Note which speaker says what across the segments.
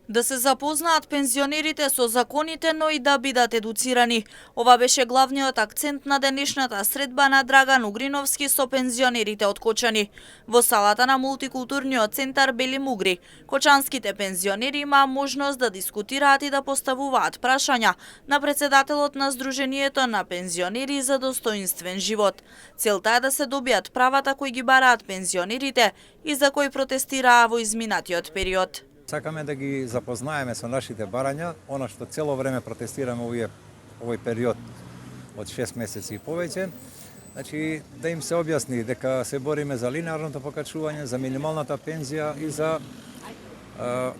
Speaker 1: Да се запознаат пензионерите со законите, но и да бидат едуцирани. Ова беше главниот акцент на денешната средба на Драган Угриновски со пензионерите од Кочани. Во салата на мултикултурниот центар Бели Мугри, кочанските пензионери имаа можност да дискутираат и да поставуваат прашања на председателот на Сдруженијето на пензионери за достоинствен живот. Целта е да се добијат правата кои ги бараат пензионерите и за кои протестираа во изминатиот период.
Speaker 2: Сакаме да ги запознаеме со нашите барања, она што цело време протестираме овој период од 6 месеци и повеќе. Значи, да им се објасни дека се бориме за линеарното покачување, за минималната пензија и за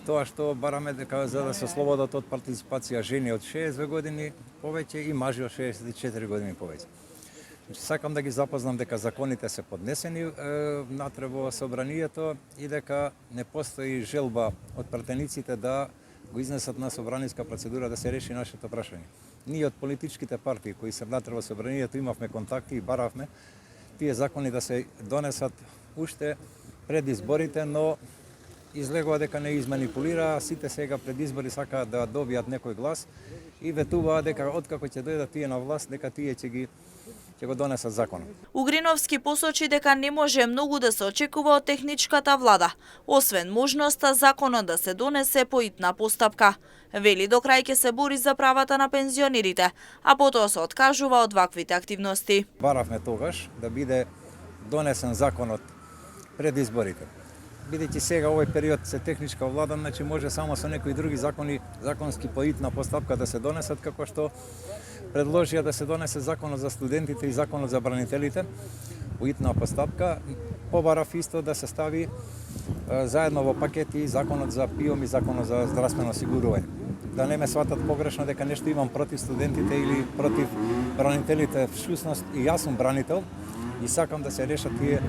Speaker 2: тоа што бараме дека за да се ослободат од партиципација жени од 62 години повеќе и мажи од 64 години повеќе. Значи, сакам да ги запознам дека законите се поднесени натре во собранието и дека не постои желба од пратениците да го изнесат на собраниска процедура да се реши нашето прашање. Ние од политичките партии кои се внатре во собранието имавме контакти и баравме тие закони да се донесат уште пред изборите, но излегува дека не изманипулираа, сите сега пред избори сакаат да добијат некој глас и ветуваа дека откако ќе дојдат тие на власт, дека тие ќе го донесат законот.
Speaker 1: Угриновски посочи дека не може многу да се очекува од техничката влада, освен можноста законот да се донесе по итна постапка. Вели до крај ќе се бори за правата на пензионерите, а потоа се откажува од ваквите активности.
Speaker 2: Баравме тогаш да биде донесен законот пред изборите. Бидејќи сега овој период се техничка влада, значи може само со некои други законски по итна постапка да се донесат, како што предложија да се донесе законот за студентите и законот за бранителите во итна постапка. Побарав исто да се стави заедно во пакети законот за ПИОМ и законот за здравствено осигурување. Да не ме сватат погрешно дека нешто имам против студентите или против бранителите. Всушност и јас сум бранител и сакам да се решат тие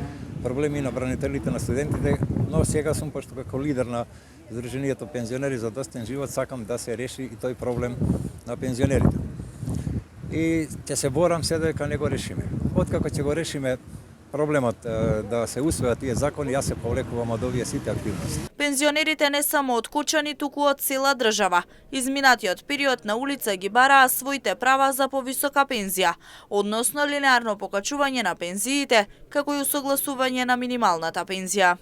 Speaker 2: проблеми на бранителите, на студентите, но сега сум, пошто како лидер на Сдруженијето пензионери за достоен живот, сакам да се реши и тој проблем на пензионерите. И ќе се борам се дека не го решиме. Откако ќе го решиме проблемот да се усвојат тие закони, јас се повлекувам од овие сите активности.
Speaker 1: Пензионерите не само од Кочани, туку од цела држава. Изминатиот период на улица ги бараа своите права за повисока пензија, односно линеарно покачување на пензиите, како и усогласување на минималната пензија.